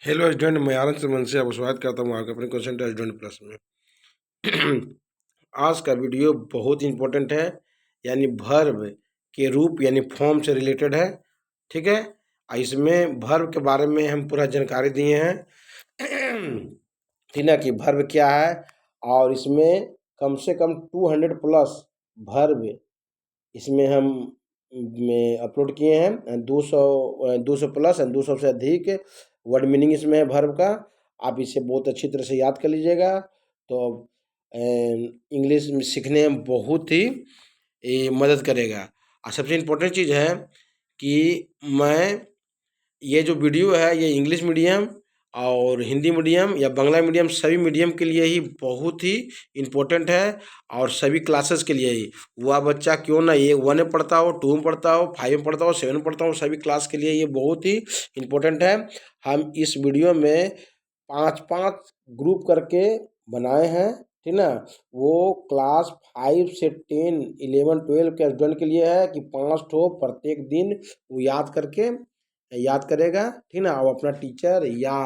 Hello student, मैं आनंद सुमन से आपको स्वागत करता हूँ आपके अपने क्वेश्चन स्टूडेंट प्लस में। आज का वीडियो बहुत इंपॉर्टेंट है, यानी वर्ब के रूप यानी फॉर्म से रिलेटेड है। ठीक है, इसमें वर्ब के बारे में हम पूरा जानकारी दिए हैं। ठीक ना, कि वर्ब क्या है, और इसमें कम से कम 200 प्लस वर्ब इसमें हम में अपलोड किए हैं। 200 प्लस 200 से अधिक वर्ड मीनिंग इसमें है वर्ब का। आप इसे बहुत अच्छी तरह से याद कर लीजिएगा, तो इंग्लिश में सीखने में बहुत ही मदद करेगा। और सबसे इम्पोर्टेंट चीज़ है कि मैं ये जो वीडियो है ये इंग्लिश मीडियम और हिंदी मीडियम या बांग्ला मीडियम सभी मीडियम के लिए ही बहुत ही इम्पोर्टेंट है, और सभी क्लासेस के लिए ही। वह बच्चा क्यों ना ये 1 में पढ़ता हो, 2 में पढ़ता हो, 5 में पढ़ता हो, 7 में पढ़ता हो, सभी क्लास के लिए ये बहुत ही इम्पोर्टेंट है। हम इस वीडियो में 5-5 ग्रुप करके बनाए हैं, ठीक ना। वो क्लास 5 से 10, 11, 12 के स्टूडेंट के लिए है कि 5 ठो प्रत्येक दिन वो याद करेगा, ठीक ना, और अपना टीचर या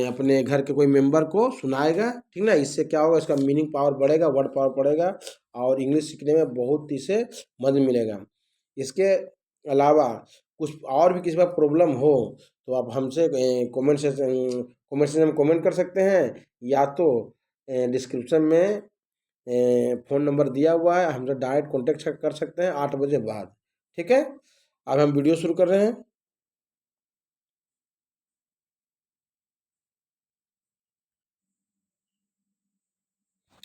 अपने घर के कोई मेंबर को सुनाएगा, ठीक ना। इससे क्या होगा, इसका मीनिंग पावर बढ़ेगा, वर्ड पावर बढ़ेगा, और इंग्लिश सीखने में बहुत इसे मदद मिलेगा। इसके अलावा कुछ और भी किसी बार प्रॉब्लम हो तो आप हमसे कमेंट सेक्शन में कमेंट कर सकते हैं, या तो डिस्क्रिप्शन में फ़ोन नंबर दिया हुआ है, हमसे डायरेक्ट कॉन्टेक्ट कर सकते हैं 8 बजे बाद। ठीक है, अब हम वीडियो शुरू कर रहे हैं।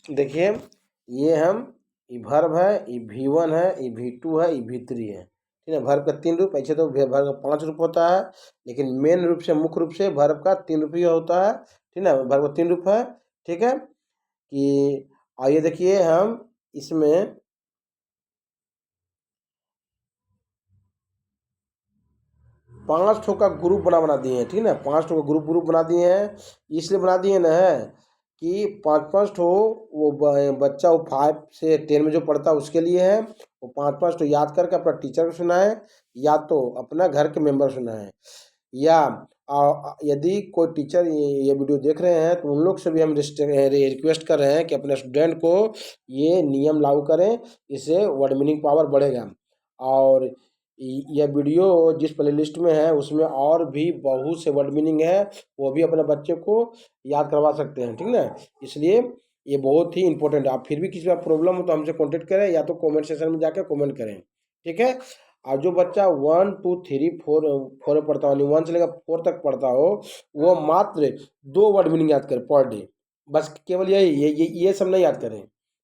देखिए, ये वर्ब है, ये V1 है, ये V2 है, ये V3 है, ठीक है। वर्ब का 3 रूप, ऐसे तो वर्ब का 5 रूप होता है, लेकिन मेन रूप से मुख्य रूप से वर्ब का 3 रूप ही होता है, ठीक है। वर्ब का 3 रूप है, ठीक है। कि आइए देखिए, हम इसमें 5 ठो का ग्रुप बना दिए हैं, ठीक है। 5 ठो का ग्रुप बना दिए हैं, इसलिए बना दिए ना है कि 5-5 ठो वो बच्चा वो 5 से 10 में जो पढ़ता है उसके लिए है। वो 5-5 ठो याद करके अपना टीचर को सुनाए, या तो अपना घर के मेंबर सुनाए, या यदि कोई टीचर ये वीडियो देख रहे हैं तो उन लोग से भी हम रिक्वेस्ट कर रहे हैं कि अपने स्टूडेंट को ये नियम लागू करें, इससे वर्ड मीनिंग पावर बढ़ेगा। और यह वीडियो जिस प्लेलिस्ट में है उसमें और भी बहुत से वर्ड मीनिंग है, वो भी अपने बच्चे को याद करवा सकते हैं, ठीक ना। इसलिए ये बहुत ही इंपॉर्टेंट है। आप फिर भी किसी का प्रॉब्लम हो तो हमसे कांटेक्ट करें, या तो कमेंट सेक्शन में जाकर कमेंट करें, ठीक है। और जो बच्चा 1, 2, 3, 4 में पढ़ता हो, यानी 1 से लेकर 4 तक पढ़ता हो, वो मात्र 2 वर्ड मीनिंग याद करे पर डे, बस केवल यही ये सब नहीं याद करें,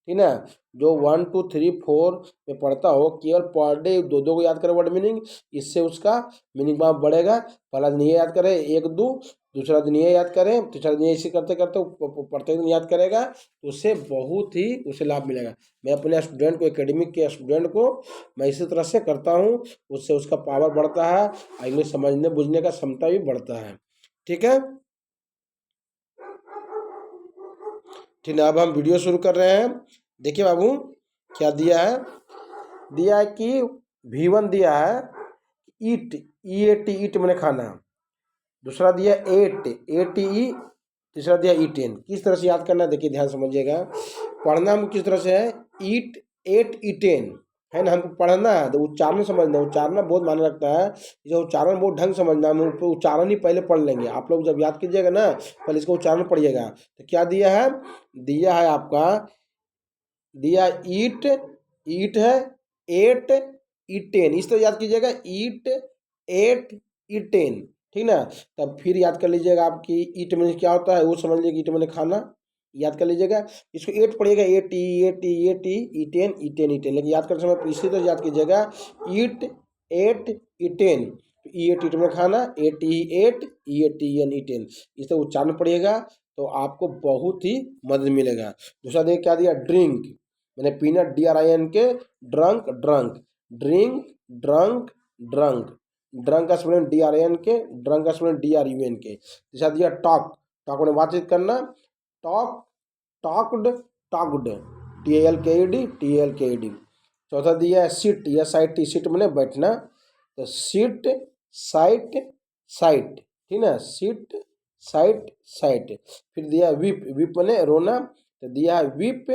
ठीक ना। जो 1, 2, 3, 4 में पढ़ता हो, केवल पर डे 2-2 को याद करे वर्ड मीनिंग, इससे उसका मीनिंग पावर बढ़ेगा। पहला दिन ये याद करे 1-2, दूसरा दिन ये याद करें, तीसरा दिन ऐसे करते करते प्रत्येक दिन याद करेगा, तो उससे बहुत ही उसे लाभ मिलेगा। मैं अपने स्टूडेंट को, एकेडमिक के स्टूडेंट को मैं इसी तरह से करता हूँ, उससे उसका पावर बढ़ता है, इंग्लिश समझने बुझने का क्षमता भी बढ़ता है, ठीक है। ठीक है, अब हम वीडियो शुरू कर रहे हैं। देखिए बाबू, क्या दिया है, कि V1 दिया है ईट, EAT, ईट मैंने खाना। दूसरा दिया ATE, तीसरा दिया E10। किस तरह से याद करना है, देखिए ध्यान समझिएगा। पढ़ना हम किस तरह से है, ईट, 8, E10 है ना। हमको पढ़ना है तो उच्चारण समझना, उच्चारण बहुत मायने रखता है। जो उच्चारण बहुत ढंग समझना, हम उच्चारण ही पहले पढ़ लेंगे। आप लोग जब याद कीजिएगा ना, पहले इसका उच्चारण पढ़िएगा। तो क्या दिया है, आपका दिया ईट, है 8, E10, इस तरह याद कीजिएगा, ईट, 8, E10, ठीक ना। तब फिर याद कर लीजिएगा आपकी ईट मीन्स क्या होता है, वो समझ लीजिएगा, ईट मैंने खाना, याद कर लीजिएगा। इसको 8 पढ़िएगा, E10, E10, लेकिन याद करते समय इसी तरह याद कीजिएगा, ईट, 8, E10, E8, ईट में खाना, 8, E10, इस तरह उच्चारण पढ़िएगा, तो आपको बहुत ही मदद मिलेगा। दूसरा देखिए क्या दिया, ड्रिंक, मैंने peanut, DRINK, drunk, drink, drunk, drunk का स्पेलिंग DRINK, ड्रंक का स्पेलिंग DRUNK। तीसरा दिया टॉक, मैंने बातचीत करना, टॉक, टॉक्ड, TALKED। चौथा दिया है सिट, SIT, सिट मैंने बैठना, तो सिट, साइट, साइट, ठीक ना, सिट, साइट, साइट। फिर दिया विप, विप मैंने रोना, तो दिया विप,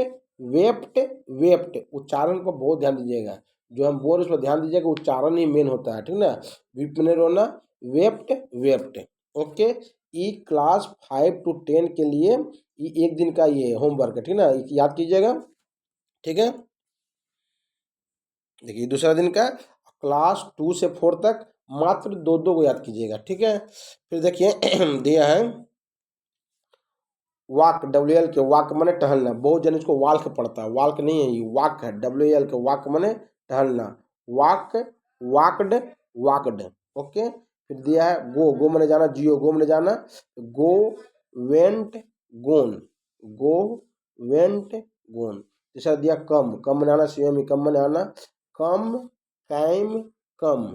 वेप्ट, वेप्ट। उच्चारण को बहुत ध्यान दीजिएगा, जो हम बोल उस पर ध्यान दीजिएगा, उच्चारण ही मेन होता है, ठीक ना। विप मैंने रोना, wept, wept. Okay. E class 5 to 10 के लिए ये एक दिन का ये होमवर्क है, ठीक ना, याद कीजिएगा, ठीक है। देखिए दूसरा दिन का क्लास 2 से 4 तक मात्र दो दो को याद कीजिएगा, ठीक है। फिर देखिए दिया है वाक, WL के वाक मने टहलना, बहुत जन इसको वाल्क पढ़ता है, वाल्क नहीं है, ये वाक है, WL के वाक मने टहलना, वाक, वाकड, वाकड। ओके। फिर दिया है गो, गो मने जाना, जियो, गो मने जाना, गो, वेंट, गोन, गो, वेंट, गोन। तीसरा दिया कम, कम मने आना, CME कम मने आना, कम, कैम, कम।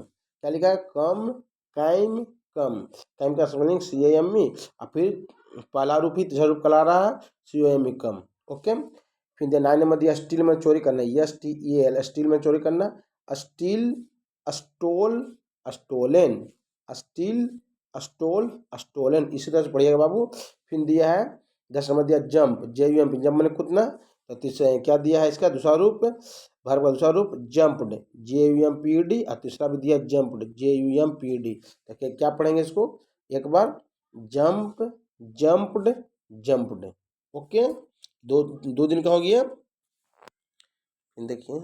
क्या लिखा है, कम, कैम, कम। कैम का स्पेलिंग CAME, और फिर पहला रूप ही तीसरा रूप कला रहा है, COME कम। ओके। फिर दिया 9 नंबर दिया स्टील में चोरी करना, STEL, स्टील में चोरी करना, steal, stole, stolen, steal, stole, stolen. इसी तरह से पढ़िएगा बाबू। फिर दिया है 10 नंबर दिया जंप, JUMP, जंप मैंने कूदना। तो तीसरा क्या दिया है इसका दूसरा रूप, वर्ब का दूसरा रूप जंप्ड, JUMPED, और तीसरा भी दिया जंप्ड, JUMPD। तो क्या पढ़ेंगे इसको एक बार, जंप, जंप्ड, जंप्ड। ओके। दो दो दिन का हो गया। देखिए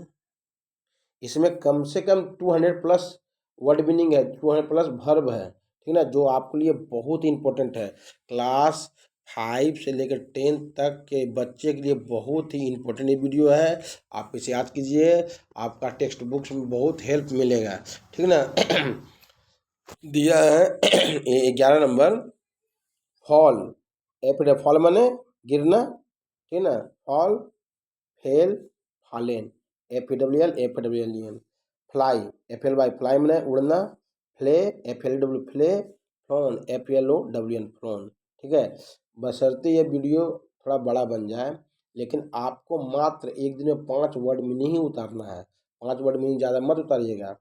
इसमें कम से कम 200+ वर्ड मीनिंग है, 200+ वर्ब है, ठीक ना, जो आपके लिए बहुत ही इंपॉर्टेंट है। क्लास 5 से लेकर 10 तक के बच्चे के लिए बहुत ही इंपॉर्टेंट ये वीडियो है। आप इसे याद कीजिए, आपका टेक्स्ट बुक्स में बहुत हेल्प मिलेगा, ठीक ना। दिया है 11 नंबर फॉल, फॉल माने गिरना, ठीक ना, fall, fell, fallen, FALL, fly, FLY, fly मैंने उड़ना, Phule, FLW, Phule, flown, FLOWN, flown. ठीक है। बशर्ते ये वीडियो थोड़ा बड़ा बन जाए, लेकिन आपको मात्र एक दिन में 5 वर्ड मीनिंग ही उतारना है। 5 वर्ड मीनिंग ज़्यादा मत उतारिएगा,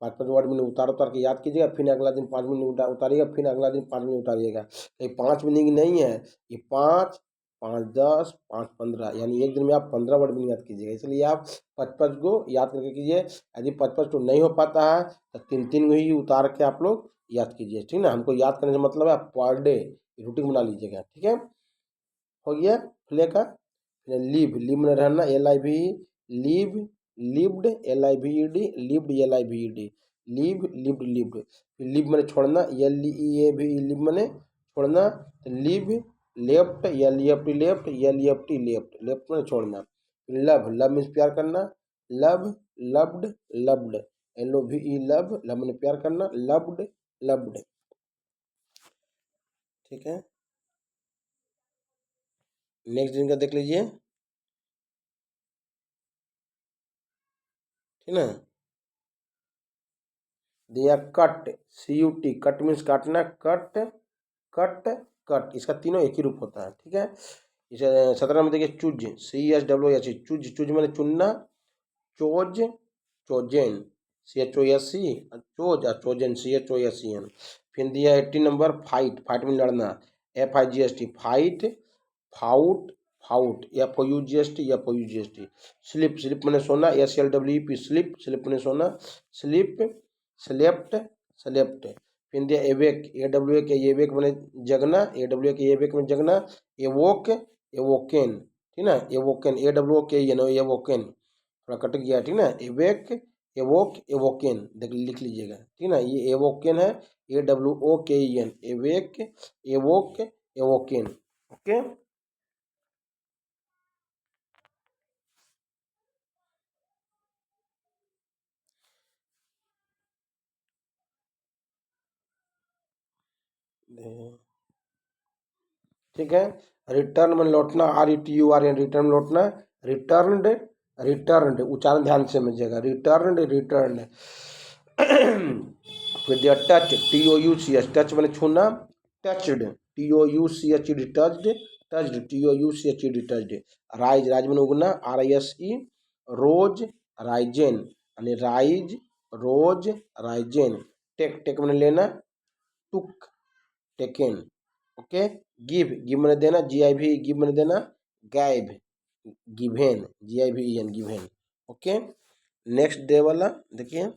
5 5 वर्ड मीनिंग उतार उतार के याद कीजिएगा, फिर अगला दिन 5 मिनट उतारिएगा, फिर अगला दिन 5 मिनट उतारिएगा। ये 5 मीनिंग नहीं है, ये 5 5 10 5 15, यानी एक दिन में आप 15 वर्ड मीनिंग याद कीजिएगा। इसलिए आप 5 5 को याद करके कीजिए। यदि 5 5 को नहीं हो पाता है तो 3 3 को ही उतार के आप लोग याद कीजिए, ठीक ना। हमको याद करने से मतलब है आप पर डे रूटीन बना लीजिएगा, ठीक है। हो गया प्ले का। लिव, लिव में रहना, LIV, live, lived, LIVED, lived, LIVED, live, lived, lived. Live मैंने छोड़ना, LEAV, लिव मैंने छोड़ना, live, left, LEFT, left, LEFT, left, left मैंने छोड़ना। लव, लव मीन्स प्यार करना, love, loved, loved, LOVE, love, love मैंने प्यार करना, लव्ड, लव्ड। ठीक है। नेक्स्ट दिन का देख लीजिए, ठीक ना। दिया कट, CUT, कट मीन्स काटना, कट, कट, कट, इसका तीनों एक ही रूप होता है, ठीक है। इसे 17 में देखिए चूज, CHWH, चूज, चूज मैंने चुनना, चोज, चोजेन, CHOSE, चोज, और चोजेन, CHOSEN। फिर दिया 18 नंबर फाइट, फाइट में लड़ना, FIGST, fight, fought, fought, FOUGST। Slip, slip मैंने सोना, SLWEP, स्लिप, स्लिप मैंने सोना, स्लिप, स्लेप्ट, स्लेप्ट। फिर दिया एवेक, AWA के एवेक मैंने जगना, AWA के एवेक में जगना, एवोक, एवोकेन, ठीक ना, एवोकेन, AWOKEN, एवोकेन, थोड़ा कट गया, ठीक ना, एवेक, एवोक, एवोकेन, देख लिख लीजिएगा, ठीक ना। ये एवोकेन है, AWOKEN, एवेक, एवोक, एवोकेन। ओके। ठीक है। रिटर्न में लौटना, RETURN, रिटर्न लौटना, रिटर्नड, रिटर्नड, उच्चारण ध्यान से समझिएगा, रिटर्नड, रिटर्न। फिर दिया टच, TOUCH, टच मैंने छूना, touched, TOUCHD, touched, touched, TOUCHD, touched. Rise, rise मैंने उगना, RISE, रोज, राइजेन, यानी राइज, रोज, राइजेन। टेक, टेक मैंने लेना, टुक, टेकन। ओके, गिव, गिव मैंने देना, GIV, गिव मैंने देना, गैब, given, GIVEN, given. Okay, next day वाला देखिए,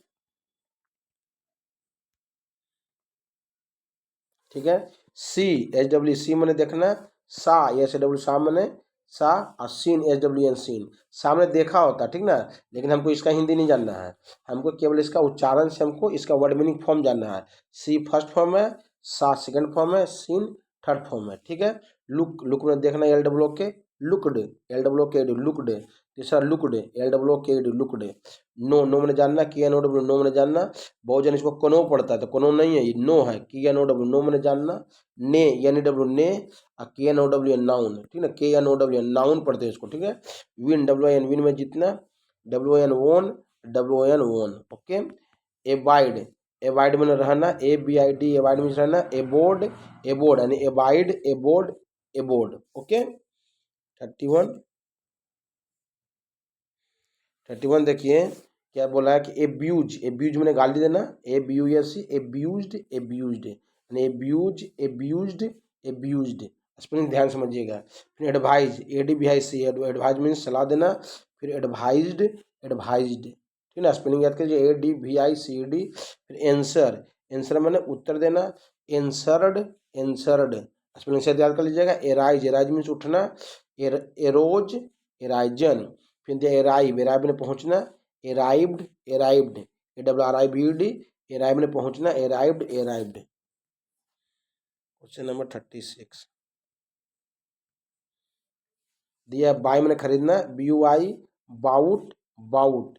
ठीक है। SWC मैंने देखना, सा, SW सा मैंने सा, और सीन, SWN सीन, सामने देखा होता, ठीक ना, लेकिन हमको इसका हिंदी नहीं जानना है, हमको केवल इसका उच्चारण से हमको इसका वर्ड मीनिंग फॉर्म जानना है। सी फर्स्ट फॉर्म है, सा सेकंड फॉर्म है, सीन थर्ड फॉर्म है, ठीक है। लुक, लुक में देखना LWK, लुकड, LWK लुकड। तीसरा looked, LWK looked. No, no मैंने जानना, KNOW नो मैंने जानना, बहुत जन इसको कोनो पढ़ता है, तो कोनो नहीं है, ये नो है, KNOW नो मैंने जानना, ने, NEW ने, और KNOW नाउन, ठीक है, KNOW नाउन पढ़ते हैं इसको, ठीक है। विन, WIN विन में जीतना, WIN वोन, WON वोन। ओके, एबाइड, एबाइड में रहना, ABID, एबाइड में रहना, एबोर्ड, एबोर्ड यानी एबाइड, एबोर्ड, एबोर्ड। ओके, 31 देखिए क्या बोला है कि एब्यूज, एब्यूज मैंने गाली देना, ABUSE, एब्यूज्ड, एब्यूज्ड यानी एब्यूज, एब्यूज्ड, एब्यूज्ड। स्पेलिंग ध्यान समझिएगा। फिर एडवाइज, ADVIC, एडवाइज मीन्स सलाह देना, फिर एडवाइज्ड, एडवाइज्ड, ठीक है ना, स्पेलिंग याद कीजिए, ADVICD। फिर एंसर, एंसर मैंने उत्तर देना, एंसर्ड, एंसर्ड, स्पेलिंग से याद कर लीजिएगा। एराइज, एराइज मीन्स उठना, एरोज, एराइजन। फिर दिया एराइव, एराइव में पहुंचना, एराइव्ड, एराइव्ड, ARRIVED, एराइव में पहुंचना, एराइव्ड, एराइव्ड। क्वेश्चन नंबर 36 दिया, बाई मैंने खरीदना, BUI, बाउट, बाउट।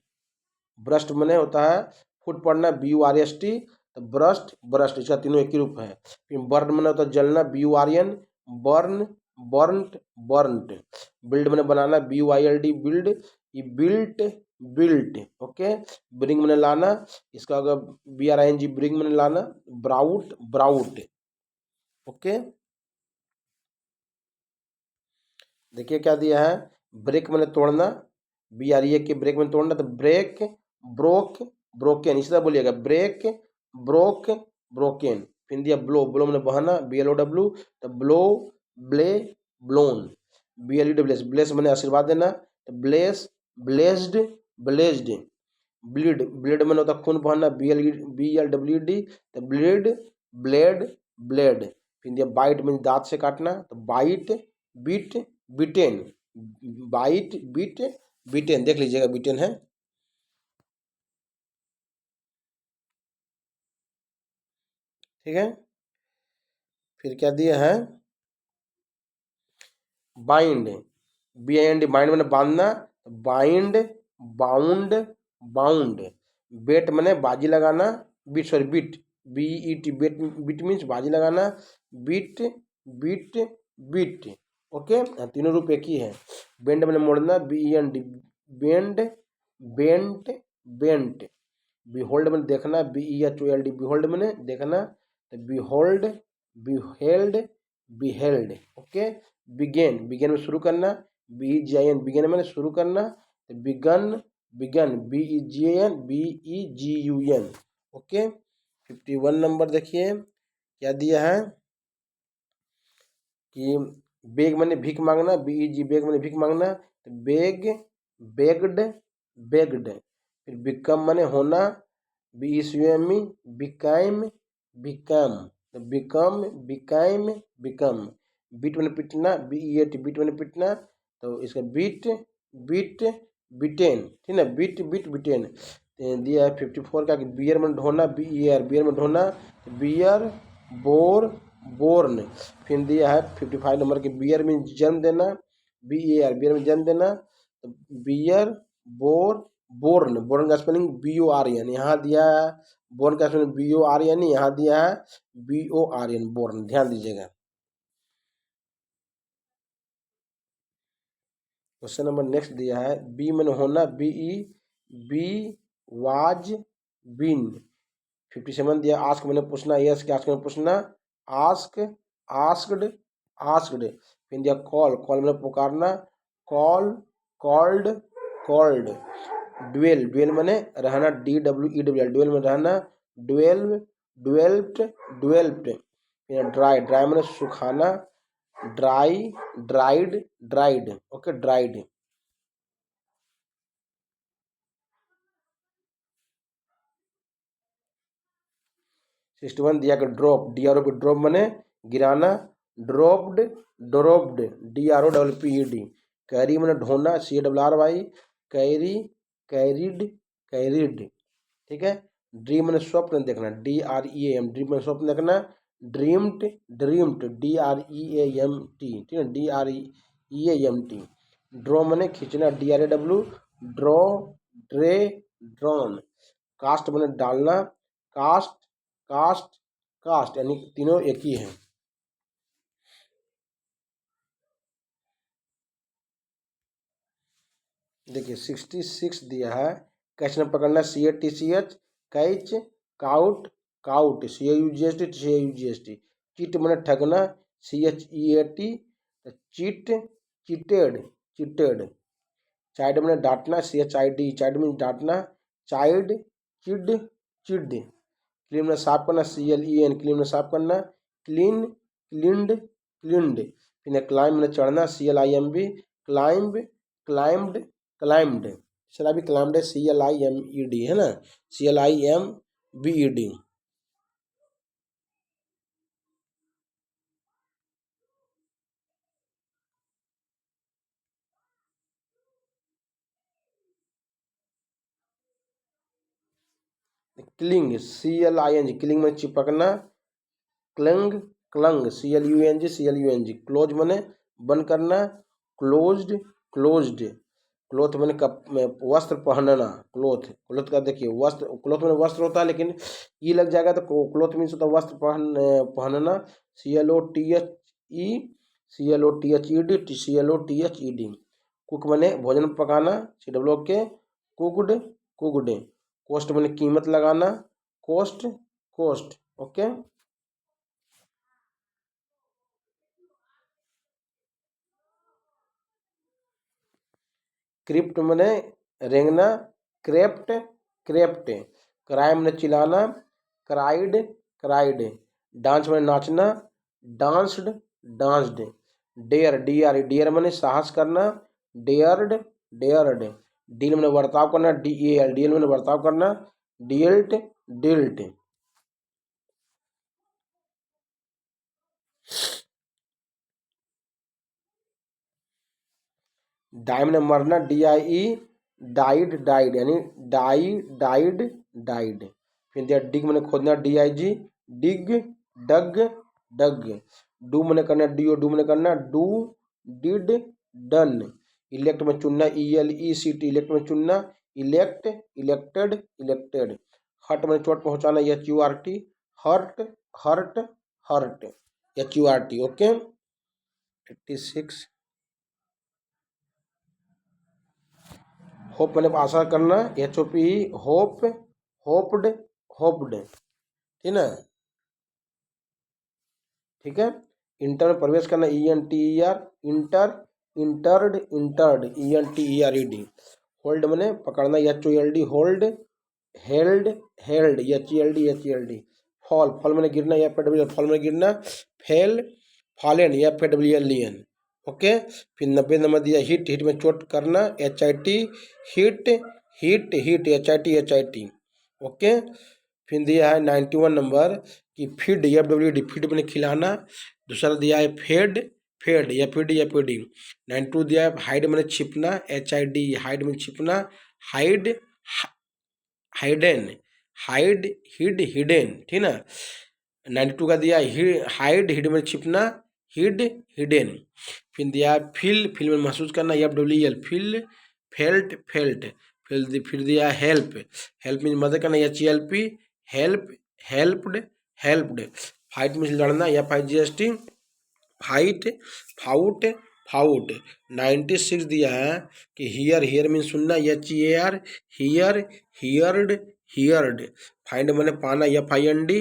ब्रस्ट मैंने होता है फुट पड़ना, BURST, तो ब्रस्ट, ब्रस्ट, इसका तीनों एक ही रूप है। फिर बर्न मैंने होता है जलना, BURN, burn, burnt, burnt. Build मैंने बनाना, BUILD, बिल्ड, ये बिल्ट, बिल्ट। ओके, ब्रिंग मैंने लाना, इसका अगर BRING, ब्रिंग मैंने लाना, ब्राउट, ब्राउट। ओके, देखिए क्या दिया है, ब्रेक मैंने तोड़ना, BRE के ब्रेक में तोड़ना, तो ब्रेक, ब्रोक, ब्रोकन, इसी तरह बोलिएगा, ब्रेक, ब्रोक, ब्रोकन। फिर दिया ब्लो, ब्लो मैंने बहाना, BLOW, तो ब्लो, ब्ले, ब्लोन। BLEWS, ब्लेस मैंने आशीर्वाद देना, तो bless, blessed, blessed. Bleed, bleed मैंने होता खून बहाना, BLWD, तो ब्लीड, ब्लेड, ब्लेड। फिर दिया बाइट में दांत से काटना, तो बाइट, बीट, बिटेन, बाइट, बीट, बिटेन, देख लीजिएगा बिटेन है। ठीक है, फिर क्या दिया है, बाइंड, BIND, बाइंड मैंने बांधना, बाइंड, बाउंड, बाउंड। बेट मैंने बाजी लगाना, बीट, सॉरी बीट, BET, बेट, बीट मीन्स बाजी लगाना, बीट, बीट, बीट। ओके, तीनों रूप एक ही है। बेंड मैंने मोड़ना, BEND, bend, bent, bent. Behold मैंने देखना, BEHOLD, बिहोल्ड मैंने देखना, तो behold, beheld, beheld. Okay, begin, begin में शुरू करना, BEGIN, बिगेन मैंने शुरू करना, तो began, begun, BEGAN, BEGUN। Okay, 51 नंबर देखिए क्या दिया है कि बेग मैंने भीख मांगना, BEG, बेग मैंने भीख मांगना, तो बेग, बेग्ड, बेग्ड। फिर बिकम मैंने होना, BECAME, बिकाइम, बिकम, तो बिकम, बिकाइम, बिकम। बीट मैंने पिटना, BEAT, बीट मैंने पिटना, तो इसका बीट, बीट, बिटेन, ठीक है, बीट, बीट, बिटेन। दिया है 54 का कि बियर में ढोना, BER, बियर में ढोना, बियर, बोर, बोर्न। फिर दिया है 55 नंबर के बियर में जन्म देना, BER, बियर में जन्म देना, तो बियर, बोर, बोर्न, बोर्न का स्पेलिंग BORN, यहाँ दिया है बोर्न का स्पेलिंग BORN, यहाँ दिया है BORN, बोर्न, ध्यान दीजिएगा। क्वेश्चन नंबर नेक्स्ट दिया है, बी में होना, BE, बी, वाज, बिन। 57 दिया, आस्क मैंने पूछना, यस के आस्क में पूछना, आस्क, आस्क्ड, आस्क्ड। फिर दिया कॉल, कॉल मैंने पुकारना, call, called, called. Dwell, dwell मैंने रहना, DWELL, ड्वेल में रहना, ड्वेल्व, ड्वेल्प्ड, ड्वेल्प्ड। फिर ड्राई, ड्राई मैंने सुखाना, dry, dried, dried, okay dried. 61 दिया कि ड्रॉप, DROP, ड्रॉप मैंने गिराना, ड्रॉप्ड, ड्रॉप्ड, DROPPED। कैरी मैंने ढोना, CARRY, कैरी, कैरिड, कैरिड, ठीक है। ड्रीम मैंने स्वप्न देखना, DREAM, ड्रीम मैंने स्वप्न देखना, ड्रीम्ड, ड्रीम्ड, DREAMT, ठीक है, DREAMT। ड्रॉ मैंने खींचना, DRAW, ड्रॉ, ड्रे, ड्रॉन। कास्ट मैंने डालना, कास्ट, कास्ट, कास्ट, यानी तीनों एक ही हैं। देखिए 66 दिया है, कैच में पकड़ना, CATCH, catch, cout, cout, CAUGST, cheat मैंने ठगना, CHEAT, cheat, cheated, cheated. Child मैंने डांटना, CHID, चाइल्ड में डांटना, चाइल्ड, चिड, चिड। क्लीन में साफ करना, CLEN, क्लीन में साफ करना, क्लीन, क्लीन्ड, क्लीन्ड। फिर क्लाइम में चढ़ना, CLIMB, क्लाइंब, क्लाइम्ड, क्लाइम्ड। चला भी क्लाइम्ड है, CLIMED है ना, CLIMBED। क्लिंग, CLING, क्लिंग में चिपकना, क्लंग, क्लंग, CLUNG, क्लोज मैंने बंद करना, क्लोज्ड, क्लोज्ड। क्लोथ मैंने कप में वस्त्र पहनना, क्लोथ, क्लोथ का देखिए वस्त्र, क्लोथ में वस्त्र होता है लेकिन ई लग जाएगा तो क्लोथ मीन्स होता है वस्त्र पहनना, CLOTHE, CLOTHED। कुक मैंने भोजन पकाना, CWK, कुकड, कुकड। कोस्ट मैंने कीमत लगाना, कोस्ट, कोस्ट, ओके। क्रिप्ट मैंने रेंगना, क्रेप्ट, क्रेप्ट। क्राइम ने चिल्लाना, क्राइड, क्राइड। डांस में नाचना, डांस्ड, डांस्ड। डेयर, डियर मैंने साहस करना, डेयर्ड, डेयर्ड। डील मैंने बर्ताव करना, DEAL, डील मैंने बर्ताव करना, डील्ट, डिल्ट। डाई मैंने मरना, DIE, डाइड, डाइड, यानी डाई, डाइड, डाइड। फिर दिया डिग मैंने खोदना, DIG, dig, dug, dug. Do मैंने करना, डू मैंने करना, डू, डिड, डन। इलेक्ट में चुनना, ELECT, इलेक्ट में चुनना, इलेक्ट, इलेक्टेड, इलेक्टेड। हर्ट में चोट पहुंचाना, HURT, hurt, hurt, hurt, HURT, okay. 86। Hope मैंने आशा करना, HOPE, होप, होप्ड, होप्ड, ठीक ना, ठीक है। इंटर में प्रवेश करना, ENTER, inter, entered, entered, ENTERED। Hold मैंने पकड़ना, HOLD, hold, held, held, HELD। Fall, fall मैंने गिरना, FAWL, फॉल में गिरना, फेल, फॉलन, FAWLEN, ओके। फिर 90 नंबर दिया, हिट, हिट में चोट करना, HIT, hit, hit, hit, HIT, okay. फिर दिया है 91 नंबर कि फीड, FWD, फीड मैंने खिलाना। दूसरा दिया है फेड, फेड, FED। 92 दिया है हाइड मैंने छिपना, HID, हाइड में छिपना, hide, hidden, hide, hid, hidden, ठीक ना। 92 का दिया हाइड, हिड में छिपना, हिड, हिडन। फिर दिया फील, फील में महसूस करना, FWL, फील, फेल्ट, फेल्ट। फिर दिया हेल्प, हेल्प में मदद करना, HELP, help, helped, helped. Fight में लड़ना, FIGST, फाइट, फाउट, फाउट। 96 दिया है कि हियर, हियर मीन सुनना, HEAR, hear, heard, heard. Find मैंने पाना, FIND,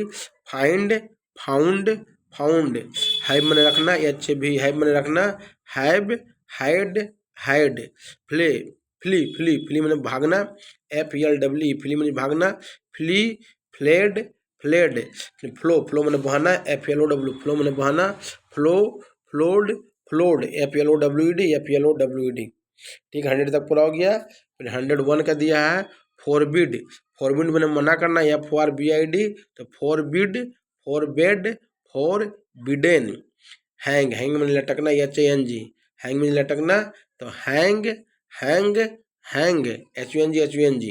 find, found, found. Have मैंने रखना, HV, हैव मैंने रखना, have, had, had. Flee, flee, flee, flee मैंने भागना, FLWE, फ्ली मैंने भागना, flee, fled, fled, flow, flow मैंने बहाना, FLOW, फ्लो मैंने बहाना, फ्लो, फ्लोड, फ्लोड, FLOWED, ठीक है। 100 तक पूरा हो गया। फिर 101 का दिया है फॉरबिड, फॉरबिड मैंने मना करना, FORBID, तो forbid, forbade, forbidden. Hang, hang मैंने लटकना, HANG, हैंग में लटकना, तो हैंग, हैंग, हैंग, HUNG।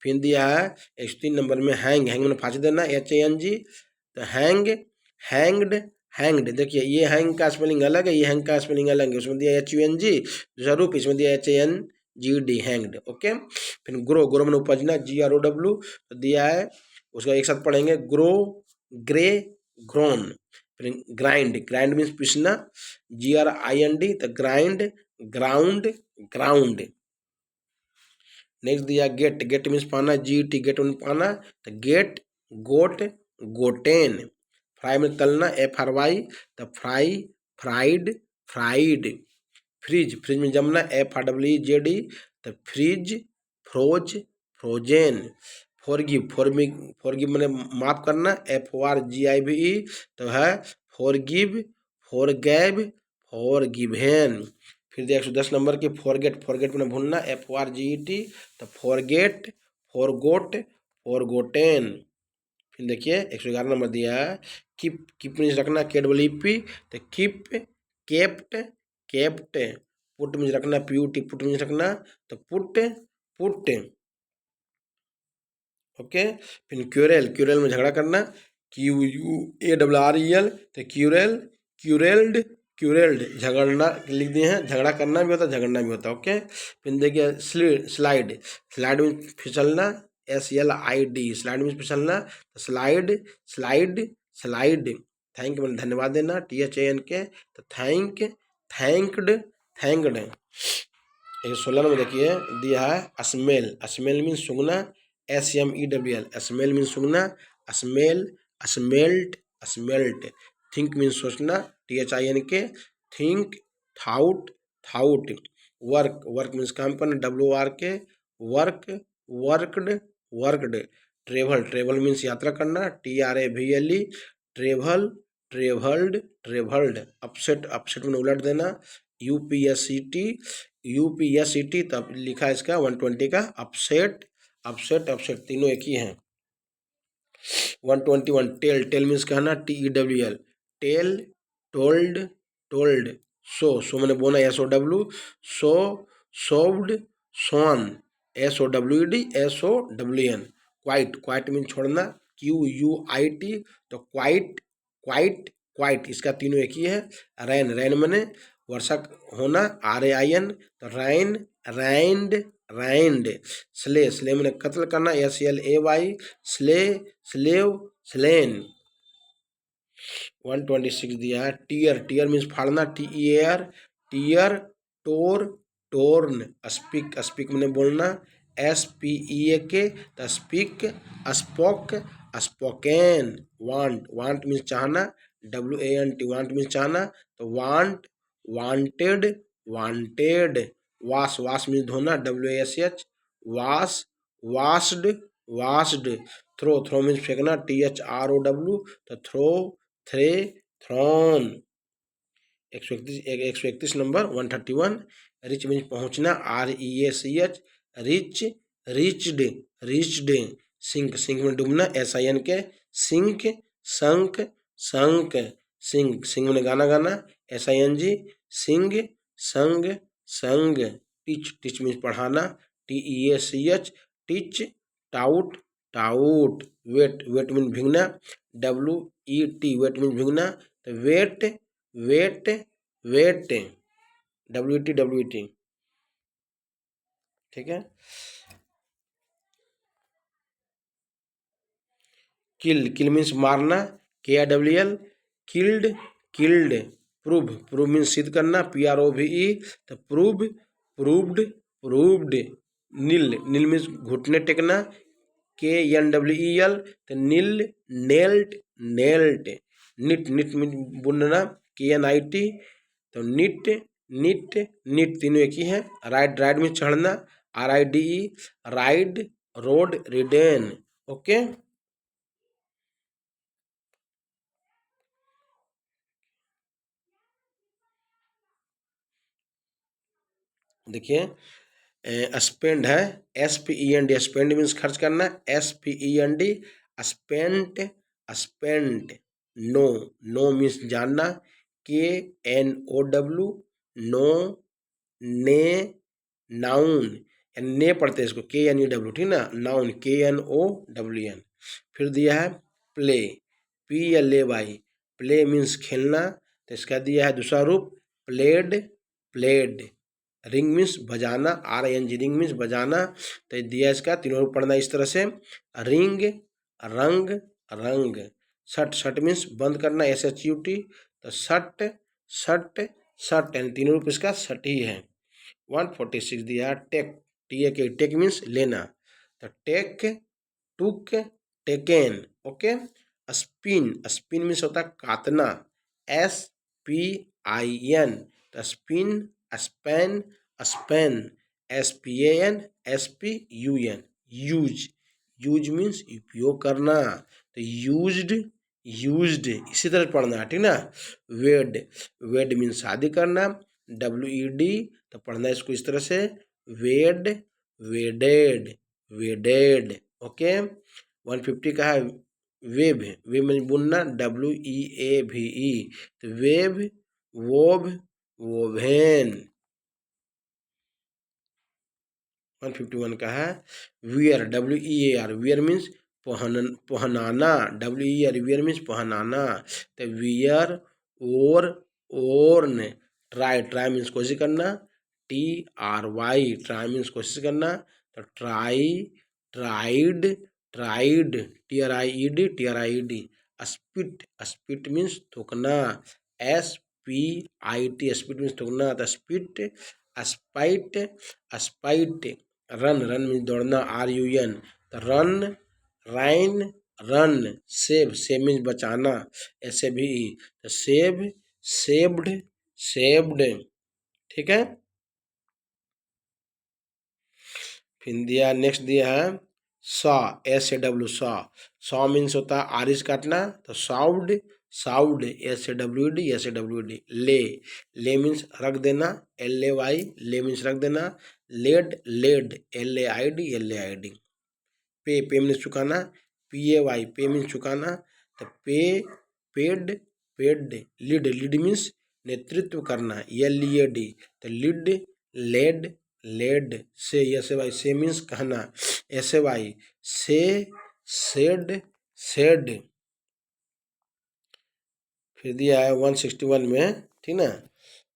फिर दिया है 103 नंबर में हैंग, हैंग मैंने फांसी देना, HANG, तो हैंग, हैंग्ड, हैंग्ड। देखिए ये हैंग का स्पेलिंग अलग है, ये हैंग का स्पेलिंग अलग है। उसमें दिया HUNG, दूसरा रूप इसमें दिया HANGD, हैंग्ड। ओके। फिर ग्रो, ग्रो मैंने उपजना, GROW, तो दिया है उसका एक साथ पढ़ेंगे, ग्रो, ग्रे, ग्रोन। फिर ग्राइंड, ग्राइंड मीन्स पीसना, GRIND, तो ग्राइंड, ग्राउंड, ग्राउंड। नेक्स्ट दिया गेट, गेट मीन्स पाना, GET, गेट मीन्स पाना, तो गेट, गोट, गोटेन। फ्राई में तलना, FRY, तो fry, fried, fried. Freeze, freeze में जमना, FRWEZD, तो freeze, froze, frozen. Forgive, forgive मैंने माफ करना, FORGIVE, तो है फॉरगिव, फॉरगैव, फॉरगिवेन। फिर दिया 110 नंबर की फॉरगेट, फॉरगेट मैंने भूलना, FORGET, तो फॉरगेट, फॉरगोट, फॉरगोटेन। फिर देखिए 111 नंबर दिया है कीप, कीप मीन्स रखना, KWP, तो keep, kept, kept. Put means रखना, PUT, पुट मीन्स रखना, तो पुट, पुट। ओके। फिर क्यूरेल, क्यूरेल में झगड़ा करना, QUARREL, तो क्यूरेल, क्यूरेल्ड, क्यूरेल्ड। झगड़ना लिख दिए हैं, झगड़ा करना भी होता है, झगड़ना भी होता है। ओके। फिर देखिए स्लाइड, स्लाइड में फिसलना, SLID, स्लाइड में फिसलना, स्लाइड, स्लाइड, स्लाइड। थैंक मैंने धन्यवाद देना, THANK, तो थैंक, थैंक्ड, थैंक्ड। 116 में देखिए दिया है स्मेल, स्मेल मीन्स सूंघना, SMELL, स्मेल मीन्स सूंघना, smell, smelt, smelt. Think means सोचना, THINK, think, thought, thought. Work, work means काम करना, WORK, work, worked, worked. Travel, travel means यात्रा करना, TRAVLE, travel, travelled, travelled. Upset, upset में उलट देना, UPSET, तब लिखा है इसका 120 का अपसेट, अपसेट, अपसेट, तीनों एक ही हैं। 121 टेल, टेल मीन्स कहना, TEWL, टेल, टोल्ड, टोल्ड। सो मैंने बोला, SOW, सो, सोव्ड, सोन, SOWED, SOWN। Quite, quite means छोड़ना, QUIT, तो क्वाइट, क्वाइट, क्वाइट। इसका तीनों एक ही है। रैन, रैन मैंने वर्षा होना, RAIN, तो रैन, रैंड, रैंड। स्ले, स्ले मैंने कत्ल करना, SLAY, स्ले, स्लेव, स्लेन। 126 दिया है टीयर, टीयर मीन्स फाड़ना, TEAR, tear, tore, torn. Speak, speak मैंने बोलना, SPEAK, तो speak, spoke, spoken. Want, want means चाहना, WANT, वांट मीन्स चाहना, तो want, wanted, wanted. Wash, wash means धोना, WASH, wash, washed, washed. Throw, throw means फेंकना, THROW, तो throw, threw, thrown. 131 number 131। Reach means पहुंचना, REACH, reach, reached, reached. Sink, sink में डूबना, SINK, sink, संक, संक। सिंग, सिंग में गाना गाना, SING, sing, sang, sung. Teach, teach means पढ़ाना, TEACH, teach, taught, taught. Wet, wet means भीगना, WET, वेट मीन्स भीगना, तो वेट, वेट, वेट। WET, ठीक है। किल, किल मीन्स मारना, KILL, killed, killed. Prove, prove means सिद्ध करना, PROVE, तो prove, proved, proved. Kneel, kneel means घुटने टेकना, KNWEL, तो kneel, knelt, knelt. Knit, knit means बुनना, KNIT, तो निट, निट, निट। तीनों एक ही है। राइड, राइड में चढ़ना, RIDE, ride, rode, ridden. Okay. देखिए स्पेंड है, SPEND, स्पेंड मीन्स खर्च करना, SPEND, spent, spend. Know, know means जानना, KNOW, know, knew, known, knew पढ़ते हैं इसको, KNEW, ठीक ना, नाउन KNOWN। फिर दिया है प्ले, PLAY, प्ले मीन्स खेलना, तो इसका दिया है दूसरा रूप प्लेड, प्लेड। रिंग मीन्स बजाना, RING, रिंग मीन्स बजाना, तो दिया इसका तीनों रूप पढ़ना इस तरह से, रिंग, रंग, रंग। शट, शट मीन्स बंद करना, SHUT, तो शट, शट, शट, यानी तीनों रूप इसका शट ही है। 146 दिया टेक, TAK, टेक मीन्स लेना, तो take, took, taken. Okay. Spin, spin means होता है काटना, SPIN, तो spin, span, span, SPAN, SPUN। Use, use means उपयोग करना, तो यूज्ड, यूज्ड, इसी तरह पढ़ना है, ठीक ना। वेड, वेड मीन्स शादी करना, WED, तो पढ़ना इसको इस तरह से, वेड, वेडेड, वेडेड। ओके। 150 का है वेब, वेब में बुनना, WEAVE, तो वेब, वोब, वोवेन। 151 का है वियर, WEAR, वियर मीन्स पहनाना, WER, वियर मीन्स पहनाना, तो वियर, ओर, ओर्न। ट्राई, ट्राई मीन्स कोशिश करना, TRY, ट्राई मीन्स कोशिश करना, तो try, tried, tried, TRIED। Spit, spit means थूकना, SPIT, स्पिट मीन्स थूकना, तो spit, spite, spite. Run, run means दौड़ना, RUN, तो रन, राइन, रन। सेव, सेव मीन्स बचाना, SAVE, तो सेव, सेव्ड, सेव्ड। ठीक है। फिर दिया नेक्स्ट दिया है saw, SAW, saw, saw means होता है आरिस काटना, तो साउड, साउड, SAWD, ले, ले मीन्स रख देना, LAY, ले मीन्स रख देना, लेड, लेड, LAID। पे, पे मीन्स चुकाना, PAY, पे मीन्स चुकाना, तो पे, paid, paid. Lead, lead means नेतृत्व करना, LEAD, तो लीड, लेड, लेड। से, SAY, से मीन्स कहना, SAY, से, सेड, सेड। फिर दिया है 161 में, ठीक ना,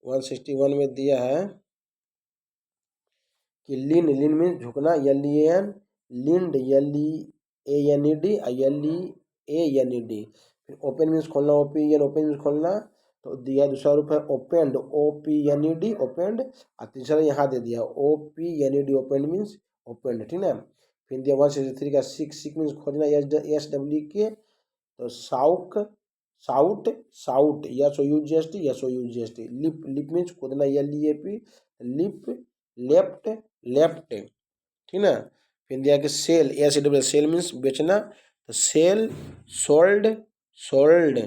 161 में दिया है कि लीन, लीन मीन्स झुकना, LEAN, लिंड, LEANED, LEANED। फिर ओपन मीन्स खोलना, OPEN, ओपन मीन्स खोलना, तो दिया दूसरा रूप है ओपेंड, OPNED, ओपेंड। और तीसरा यहाँ दे दिया OPNED, ओपेंड मीन्स ओपेंड, ठीक ना। फिर दिया 163 का सिक, सिक मीन्स खोजना, SWK, तो sought, sought, sought, SOUGST। Leap, leap means खोदना, LEAP, लिप, लेफ्ट, लेफ्ट, ठीक ना। फिर दिया कि सेल, SEL, सेल मीन्स बेचना, तो सेल, सोल्ड, सोल्ड।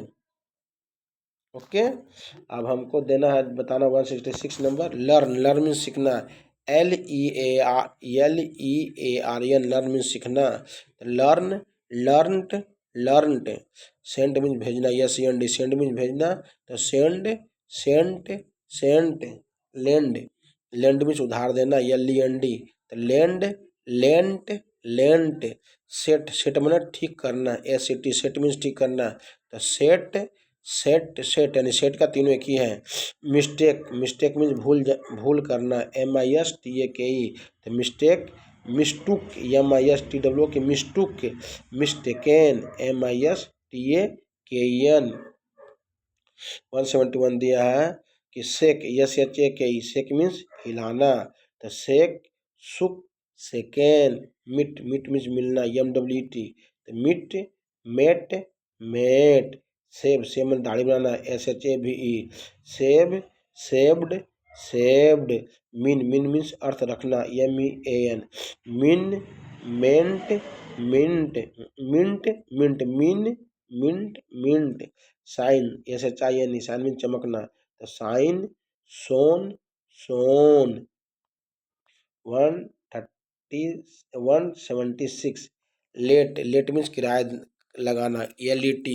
ओके। अब हमको देना है, बताना 166 नंबर, लर्न, लर्न मीन्स सीखना, LEARN, लर्न मीन्स सीखना, learn, learned, learned. Send means भेजना, SEND, सेंड मीन्स भेजना, तो send, sent, sent. Lend, lend means उधार देना, LEND, तो lend, lent, lent. Set, set मतलब ठीक करना, SET, सेट मीन्स ठीक करना, तो सेट, सेट, सेट, यानी सेट का तीनों एक ही है। मिस्टेक, मिस्टेक मीन्स भूल करना, MISTAKE, तो मिस्टेक, मिस्टूक, MISTWO के मिस्टूक, मिस्टेकेन, MISTAKEN। 171 दिया है कि शेक, SHAKE, शेक मीन्स हिलाना, तो शेक, सुक, सेकेन। मिट, मिट मीन्स मिलना, MWET, तो मिट, मेट, मेट। सेब, सेब में दाढ़ी बनाना, SHAVE, shave, shaved, shaved. Mean, mean means अर्थ रखना, MEAN, mean, meant, meant, meant, meant, mean, meant, meant. Shine, SHIN, shine mean चमकना, तो shine, shone, shone. 176 let means किराया लगाना LET।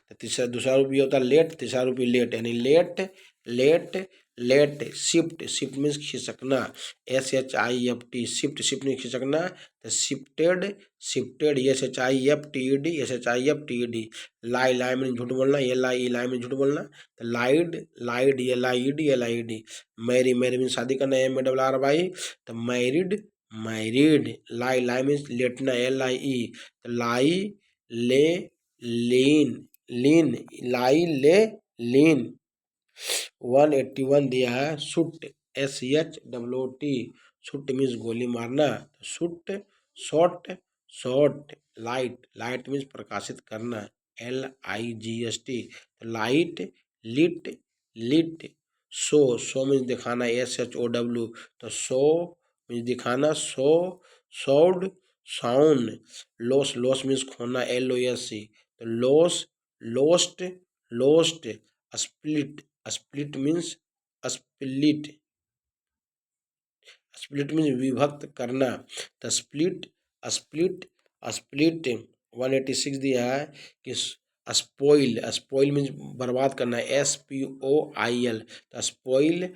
तो तीसरा दूसरा रूप ये होता है लेट, तीसरा रूप लेट यानी let let let. Shift means खिसकना SHIFT शिफ्ट मीन्स खिसकना। तो शिफ्टेड SHIFTED लाई मीन्स झूठ बोलना लाई मीन्स झूठ बोलना। तो लाइड LIED। मैरी मीन्स शादी करना MARRY। तो मैरिड लाई मीन्स लेटना LIE। तो लाई ले लीन लीन। 181 दिया है शुट SHOOT। शुट मीन्स गोली मारना। शुट शॉट लाइट मीन्स प्रकाशित करना LIGHT। Light lit show means दिखाना SHOW। तो शो मीन्स दिखाना शोड साउंड। लॉस मीन्स खोना LOSC। तो lost split means split means विभक्त करना। तो स्प्लिट 186 दिया है कि स्पॉइल मीन्स बर्बाद करना SPOIL। तो स्पॉइल्ड।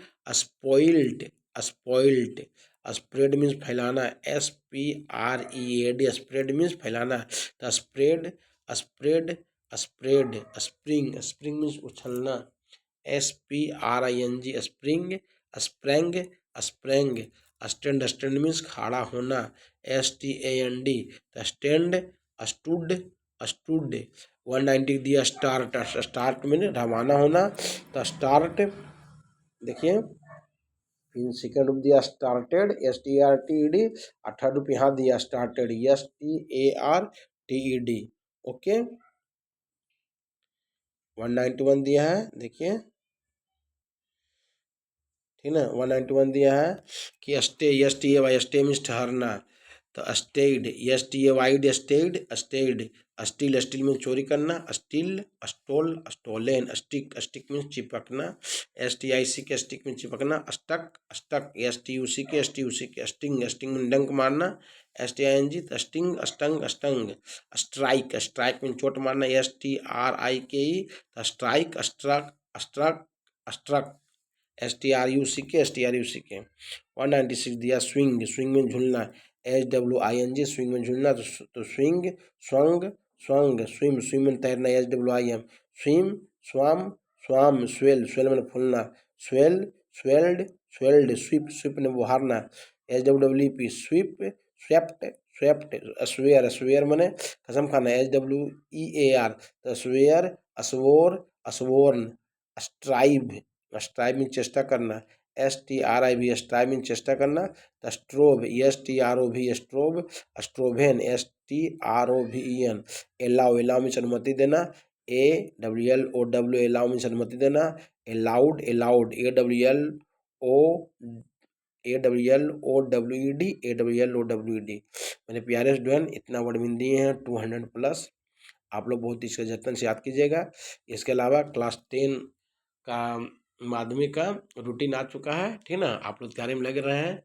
स्प्रेड मीन्स फैलाना SPREAD। स्प्रेड मीन्स फैलाना। तो स्प्रेड स्प्रिंग मीन्स उछलना SPRING। स्प्रेंग। स्टैंड मीन्स खड़ा होना STAND। तो स्टूड 190 दिया स्टार्ट में रवाना होना। तो स्टार्ट देखिए फिर सेकेंड रूप दिया स्टार्टेड STARTED। थर्ड रूप यहाँ दिया स्टार्टेड STARTED। ओके 191 दिया है देखिए ठीक ना। 191 दिया है कि स्टे मीन्स ठहरना। तो स्टेड स्टेड। स्टील में चोरी करना स्टोलन। स्टिक में चिपकना STIC में चिपकना। स्टक स्टिंग में डंक मारना STING। स्टंग। स्ट्राइक में चोट मारना STRIKE। Strike struck STRUCK। 196 दिया स्विंग में झूलना SWING। स्विंग में झूलना तो स्विम में तैरना SWIM। स्वाम स्वेल में फूलना स्वेल्ड। स्विप में बुहारना SWEP। स्वेप्ट। स्वेयर मैंने कसम खाना SWEAR। तो स्वर्न। स्ट्राइव में चेष्टा करना STRIV में चेष्टा करना। तो स्ट्रोव स्ट्रोवेन STROVEN। एलाउ में अनुमति देना ALLOW एलाउ में अनुमति देना। Allowed ALLOWED। मैंने प्यारे स्टूडेंट इतना वर्ड मीन दिए हैं 200+। आप लोग बहुत इसके जतन से याद कीजिएगा। इसके अलावा क्लास 10 का माध्यमिक का रूटीन आ चुका है ठीक ना। आप लोग तैयारी में लगे रहे हैं।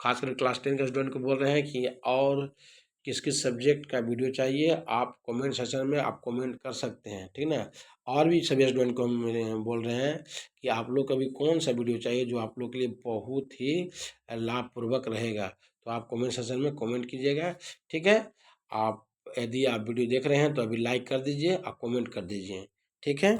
खासकर क्लास 10 के स्टूडेंट को बोल रहे हैं कि और किस किस सब्जेक्ट का वीडियो चाहिए आप कमेंट सेक्शन में आप कमेंट कर सकते हैं ठीक ना। और भी सभी स्टूडेंट को हम बोल रहे हैं कि आप लोग का भी कौन सा वीडियो चाहिए जो आप लोग के लिए बहुत ही लाभपूर्वक रहेगा। तो आप कमेंट सेक्शन में कमेंट कीजिएगा ठीक है। आप यदि आप वीडियो देख रहे हैं तो अभी लाइक कर दीजिए और कमेंट कर दीजिए ठीक है।